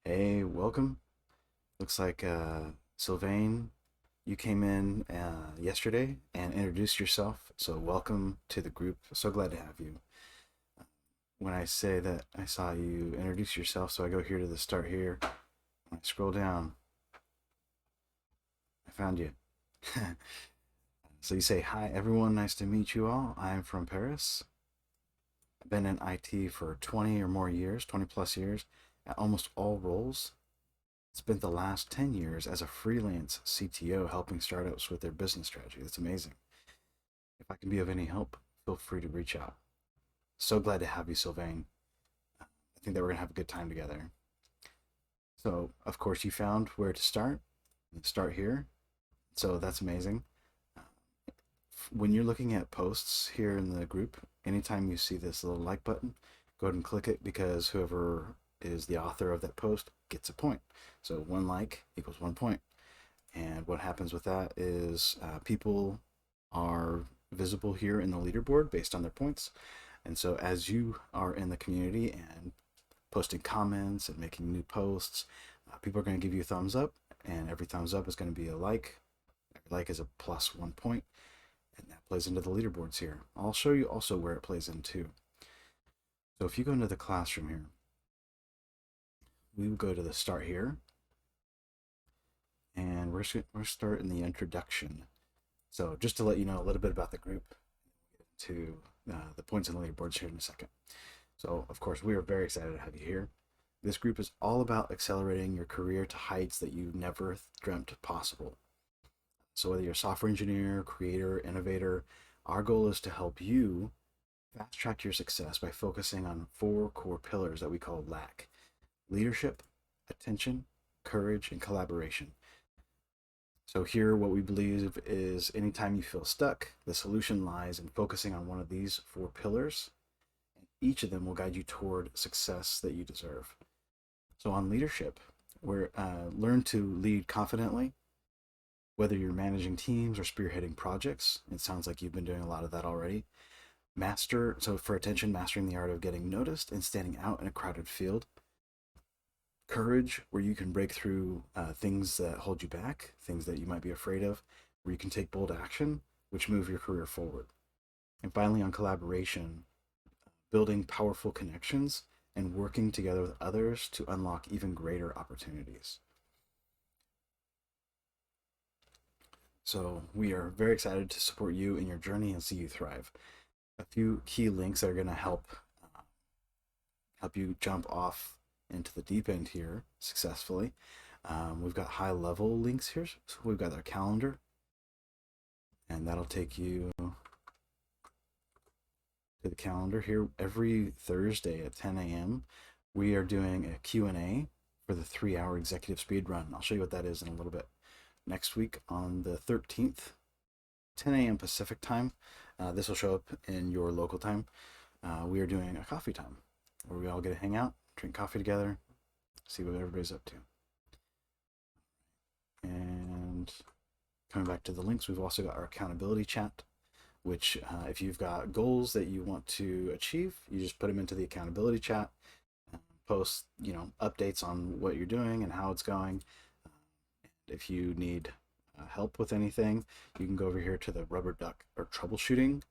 Hey, welcome. Looks like Sylvain, you came in yesterday and introduced yourself. So welcome to the group. So glad to have you. When I say that I saw you introduce yourself, so I go here to the start here. When I scroll down, I found you. So you say, "Hi everyone, nice to meet you all. I'm from Paris. I've been in IT for 20 or more years, 20 plus years, at almost all roles. Spent the last 10 years as a freelance CTO helping startups with their business strategy." That's amazing. If I can be of any help, feel free to reach out. So glad to have you, Sylvain. I think that we're going to have a good time together. So, of course, you found where to start. Start here. So that's amazing. When you're looking at posts here in the group, anytime you see this little like button, go ahead and click it because whoever is the author of that post gets a point. So one like equals 1 point. And what happens with that is people are visible here in the leaderboard based on their points. And so as you are in the community and posting comments and making new posts, people are going to give you a thumbs up, and every thumbs up is going to be a like. Every like is a plus 1 point, and that plays into the leaderboards here. I'll show you also where it plays into. So if you go into the classroom here, we will go to the start here, and we're start in the introduction. So just to let you know a little bit about the group, to the points and the leaderboards here in a second. So of course we are very excited to have you here. This group is all about accelerating your career to heights that you never dreamt possible. So whether you're a software engineer, creator, innovator, our goal is to help you fast track your success by focusing on 4 core pillars that we call LAC: leadership, attention, courage, and collaboration. So here, what we believe is anytime you feel stuck, the solution lies in focusing on one of these 4 pillars. Each of them will guide you toward success that you deserve. So on leadership, we're learn to lead confidently, whether you're managing teams or spearheading projects. It sounds like you've been doing a lot of that already. So for attention, mastering the art of getting noticed and standing out in a crowded field. Courage, where you can break through things that hold you back, things that you might be afraid of, where you can take bold action, which move your career forward. And finally, on collaboration, building powerful connections and working together with others to unlock even greater opportunities. So we are very excited to support you in your journey and see you thrive. A few key links that are going to help you jump off into the deep end here successfully. We've got high level links here. So we've got our calendar, and that'll take you to the calendar here. Every Thursday at 10 a.m. we are doing a Q&A for the 3-hour executive speed run. I'll show you what that is in a little bit. Next week on the 13th, 10 a.m. Pacific time, this will show up in your local time. We are doing a coffee time where we all get to hang out, drink coffee together, see what everybody's up to. And coming back to the links, we've also got our accountability chat, which if you've got goals that you want to achieve, you just put them into the accountability chat, post updates on what you're doing and how it's going. If you need help with anything, you can go over here to the rubber duck or troubleshooting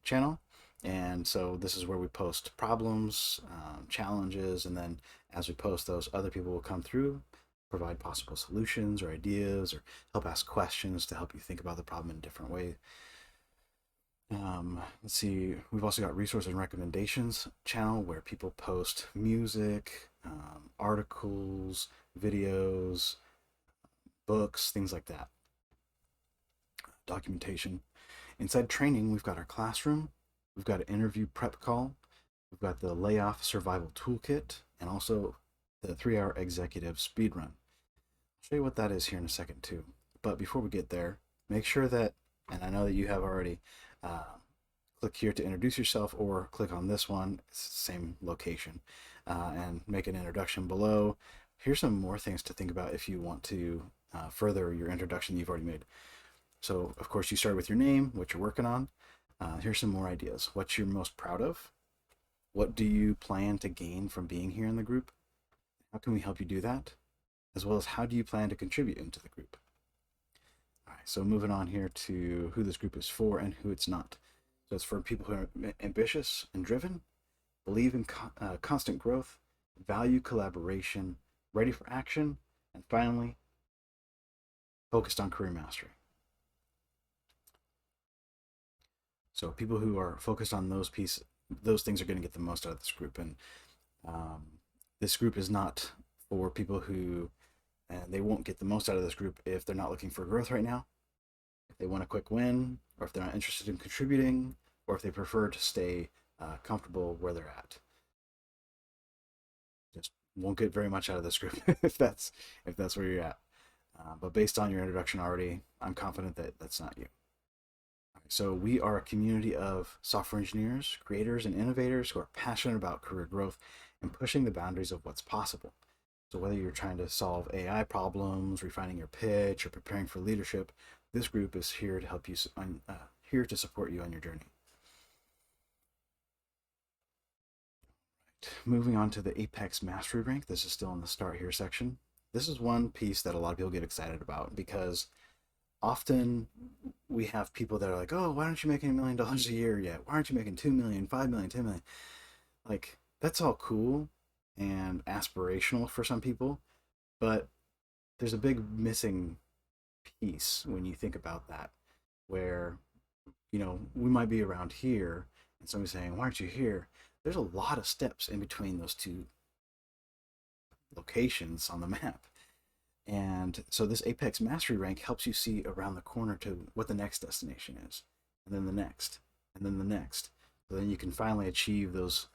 channel. And so this is where we post problems, challenges, and then as we post those, other people will come through, provide possible solutions or ideas, or help ask questions to help you think about the problem in a different way. Let's see, we've also got resource and recommendations channel where people post music, articles, videos, books, things like that. Documentation. Inside training, we've got our classroom, we've got an interview prep call, we've got the layoff survival toolkit, and also the 3-hour executive speed run. I'll show you what that is here in a second too. But before we get there, make sure that, and I know that you have already, click here to introduce yourself, or click on this one, it's the same location, and make an introduction below. Here's some more things to think about if you want to further your introduction you've already made. So of course you start with your name, what you're working on. Here's some more ideas. What you're most proud of. What do you plan to gain from being here in the group? How can we help you do that? As well as how do you plan to contribute into the group? All right, so moving on here to who this group is for and who it's not. So it's for people who are ambitious and driven, believe in constant growth, value collaboration, ready for action, and finally, focused on career mastery. So people who are focused on those things are going to get the most out of this group. And um, this group is not for people who, and they won't get the most out of this group if they're not looking for growth right now, if they want a quick win, or if they're not interested in contributing, or if they prefer to stay comfortable where they're at. Just won't get very much out of this group if that's where you're at. But based on your introduction already, I'm confident that that's not you. So we are a community of software engineers, creators, and innovators who are passionate about career growth and pushing the boundaries of what's possible. So whether you're trying to solve AI problems, refining your pitch, or preparing for leadership, this group is here to help you, here to support you on your journey. Moving on to the Apex Mastery Rank. This is still in the Start Here section. This is one piece that a lot of people get excited about because often we have people that are like, oh, why aren't you making $1 million a year yet? Why aren't you making 2 million, 5 million, 10 million? Like, that's all cool and aspirational for some people, but there's a big missing piece when you think about that, where, we might be around here and somebody's saying, why aren't you here? There's a lot of steps in between those two locations on the map. And so this Apex Mastery rank helps you see around the corner to what the next destination is, and then the next, and then the next. So then you can finally achieve those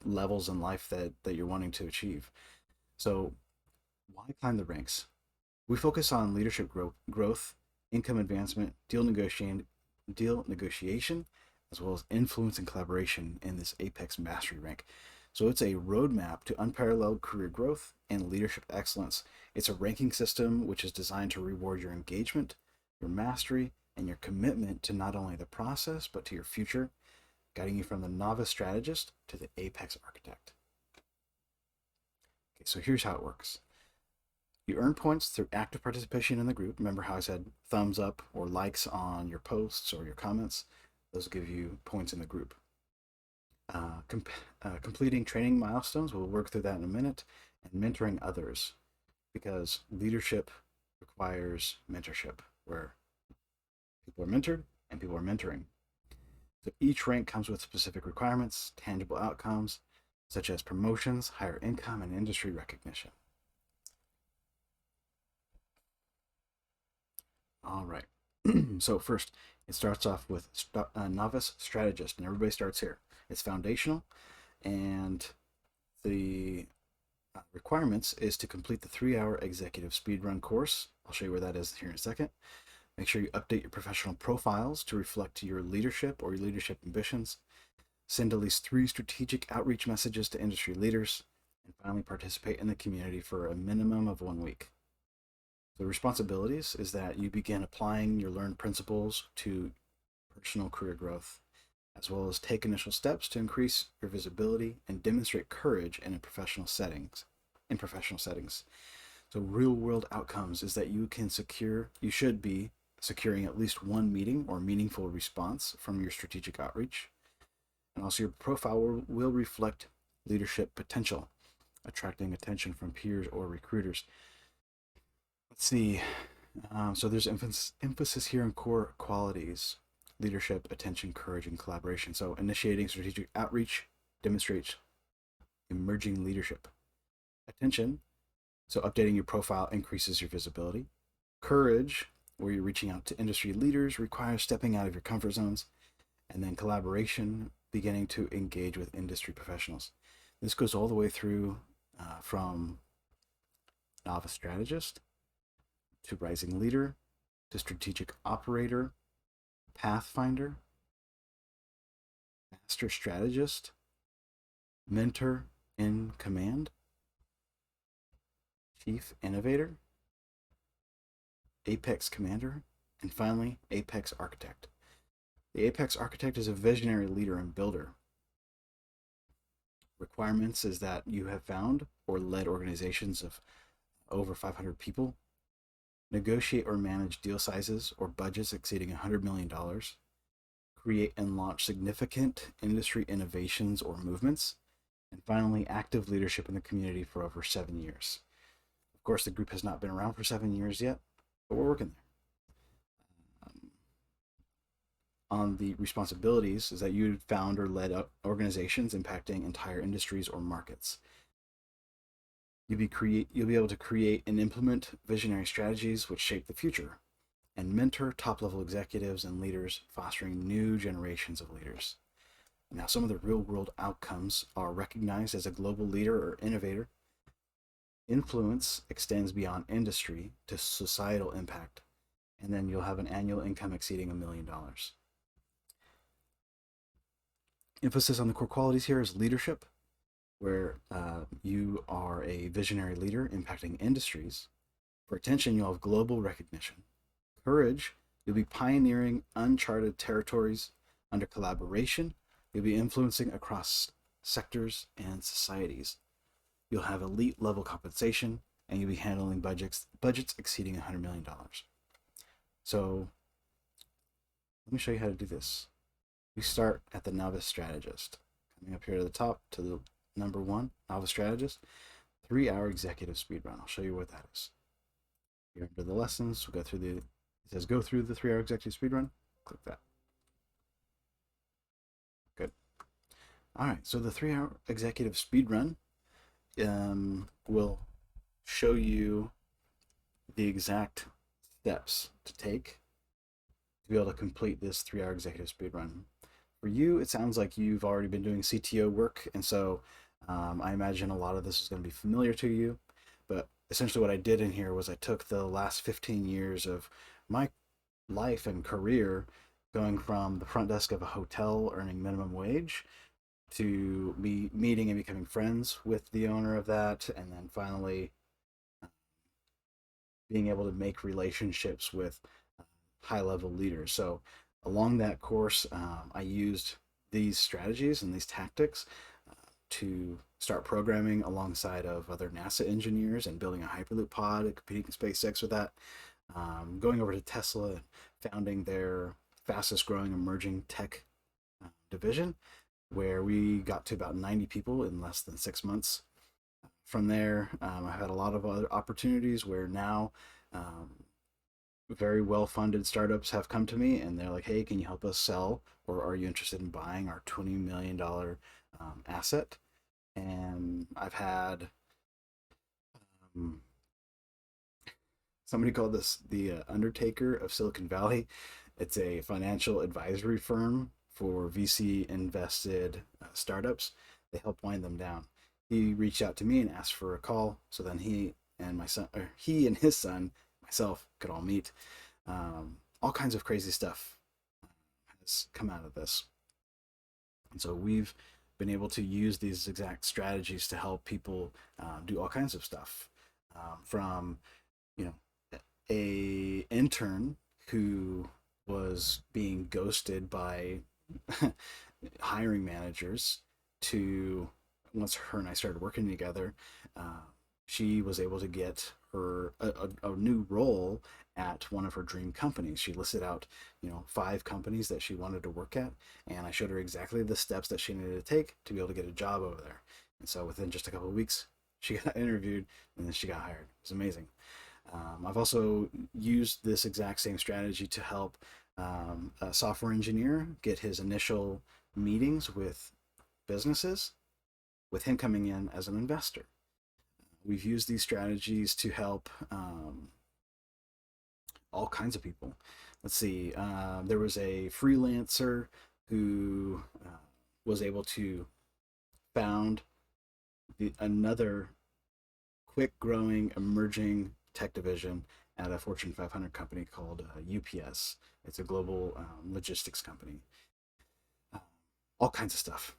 levels in life that you're wanting to achieve. So why climb the ranks? We focus on leadership growth, income advancement, deal negotiation, as well as influence and collaboration in this Apex Mastery rank. So it's a roadmap to unparalleled career growth and leadership excellence. It's a ranking system which is designed to reward your engagement, your mastery, and your commitment to not only the process, but to your future, guiding you from the novice strategist to the apex architect. Okay, so here's how it works. You earn points through active participation in the group. Remember how I said thumbs up or likes on your posts or your comments? Those give you points in the group. Completing training milestones, we'll work through that in a minute, and mentoring others, because leadership requires mentorship, where people are mentored and people are mentoring. So each rank comes with specific requirements, tangible outcomes, such as promotions, higher income, and industry recognition. All right. So first, it starts off with novice strategist, and everybody starts here. It's foundational, and the requirements is to complete the 3-hour executive speedrun course. I'll show you where that is here in a second. Make sure you update your professional profiles to reflect your leadership or your leadership ambitions. Send at least 3 strategic outreach messages to industry leaders, and finally participate in the community for a minimum of 1 week. The responsibilities is that you begin applying your learned principles to personal career growth, as well as take initial steps to increase your visibility and demonstrate courage in professional settings. So real world outcomes is that you should be securing at least 1 meeting or meaningful response from your strategic outreach. And also your profile will reflect leadership potential, attracting attention from peers or recruiters. Let's see. So there's emphasis here on core qualities: leadership, attention, courage, and collaboration. So initiating strategic outreach demonstrates emerging leadership. Attention, so updating your profile increases your visibility. Courage, where you're reaching out to industry leaders, requires stepping out of your comfort zones. And then collaboration, beginning to engage with industry professionals. This goes all the way through from novice strategist to rising leader to strategic operator, pathfinder, master strategist, mentor in command, chief innovator, apex commander, and finally apex architect. The apex architect is a visionary leader and builder, requirements is that you have found or led organizations of over 500 people, negotiate or manage deal sizes or budgets exceeding $100 million, create and launch significant industry innovations or movements, and finally, active leadership in the community for over 7 years. Of course, the group has not been around for 7 years yet, but we're working there. On the responsibilities is that you found or led organizations impacting entire industries or markets. You'll be able to create and implement visionary strategies which shape the future, and mentor top-level executives and leaders, fostering new generations of leaders. Now, some of the real-world outcomes are recognized as a global leader or innovator. Influence extends beyond industry to societal impact, and then you'll have an annual income exceeding $1 million. Emphasis on the core qualities here is leadership, where you are a visionary leader impacting industries. For attention, you'll have global recognition. Courage, you'll be pioneering uncharted territories. Under collaboration, you'll be influencing across sectors and societies. You'll have elite level compensation, and you'll be handling budgets exceeding $100 million. So let me show you how to do this. We start at the novice strategist. Coming up here to the top to the number 1, novice strategist, 3-hour executive speed run. I'll show you what that is. Here under the lessons, we'll go through it says go through the 3-hour executive speed run. Click that. Good. All right, so the 3-hour executive speed run will show you the exact steps to take to be able to complete this 3-hour executive speed run. For you, it sounds like you've already been doing CTO work, and so I imagine a lot of this is going to be familiar to you. But essentially what I did in here was I took the last 15 years of my life and career, going from the front desk of a hotel earning minimum wage to me meeting and becoming friends with the owner of that, and then finally being able to make relationships with high-level leaders. So along that course, I used these strategies and these tactics to start programming alongside of other NASA engineers and building a Hyperloop Pod and competing with SpaceX with that. Going over to Tesla and founding their fastest growing emerging tech division, where we got to about 90 people in less than 6 months. From there, I've had a lot of other opportunities where now very well-funded startups have come to me and they're like, hey, can you help us sell, or are you interested in buying our $20 million asset? And I've had somebody called this the Undertaker of Silicon Valley. It's a financial advisory firm for VC invested startups. They help wind them down. He reached out to me and asked for a call, so then he and his son, myself, could all meet. All kinds of crazy stuff has come out of this, and so we've been able to use these exact strategies to help people do all kinds of stuff, from a intern who was being ghosted by hiring managers to, once her and I started working together, she was able to get her a new role at one of her dream companies. She listed out 5 companies that she wanted to work at, and I showed her exactly the steps that she needed to take to be able to get a job over there. And so within just a couple of weeks, she got interviewed and then she got hired. It was amazing. I've also used this exact same strategy to help a software engineer get his initial meetings with businesses, with him coming in as an investor. We've used these strategies to help all kinds of people. Let's see, there was a freelancer who was able to found another quick growing emerging tech division at a Fortune 500 company called UPS. It's a global logistics company. All kinds of stuff.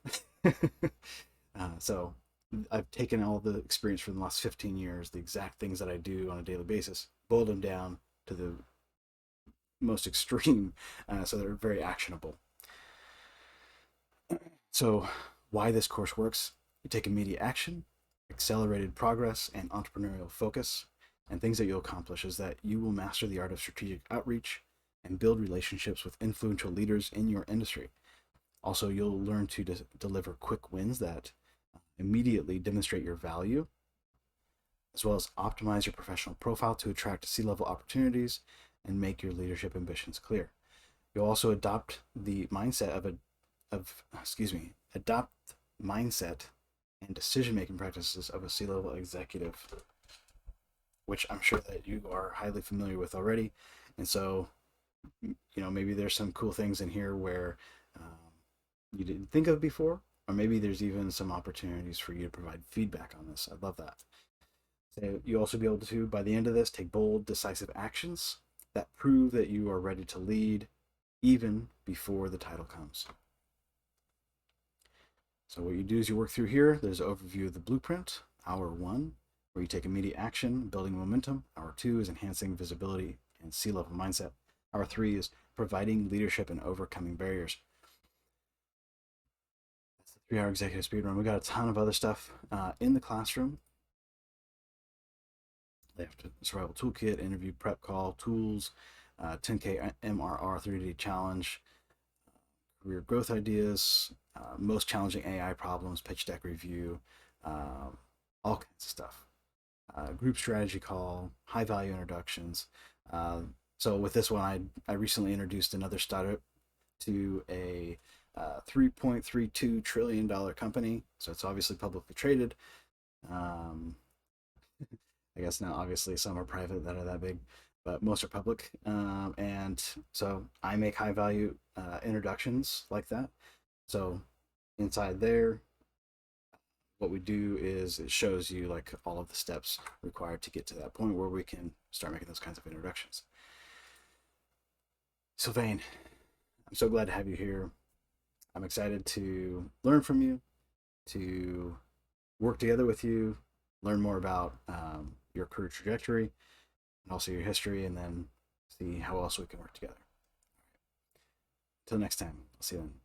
So I've taken all the experience from the last 15 years, the exact things that I do on a daily basis, boiled them down to the most extreme, so they're very actionable. So why this course works? You take immediate action, accelerated progress, and entrepreneurial focus. And things that you'll accomplish is that you will master the art of strategic outreach and build relationships with influential leaders in your industry. Also, you'll learn to deliver quick wins that immediately demonstrate your value, as well as optimize your professional profile to attract C-level opportunities and make your leadership ambitions clear. You'll also adopt the mindset adopt mindset and decision-making practices of a C-level executive, which I'm sure that you are highly familiar with already. And so, maybe there's some cool things in here where you didn't think of before, or maybe there's even some opportunities for you to provide feedback on this. I'd love that. So you'll also be able to, by the end of this, take bold, decisive actions that prove that you are ready to lead even before the title comes. So what you do is you work through here. There's an overview of the blueprint, hour 1, where you take immediate action, building momentum. Hour 2 is enhancing visibility and C-level mindset. Hour 3 is providing leadership and overcoming barriers. That's the 3-hour executive speed run. We got a ton of other stuff in the classroom. They have to survival toolkit, interview prep call, tools, 10K MRR 30-day challenge, career growth ideas, most challenging AI problems, pitch deck review, all kinds of stuff. Group strategy call, high value introductions. So with this one, I recently introduced another startup to a $3.32 trillion company. So it's obviously publicly traded. I guess now obviously some are private that are that big, but most are public. And so I make high value introductions like that. So inside there, what we do is it shows you like all of the steps required to get to that point where we can start making those kinds of introductions. Sylvain, I'm so glad to have you here. I'm excited to learn from you, to work together with you, learn more about your career trajectory and also your history, and then see how else we can work together. Until next time, I'll see you then.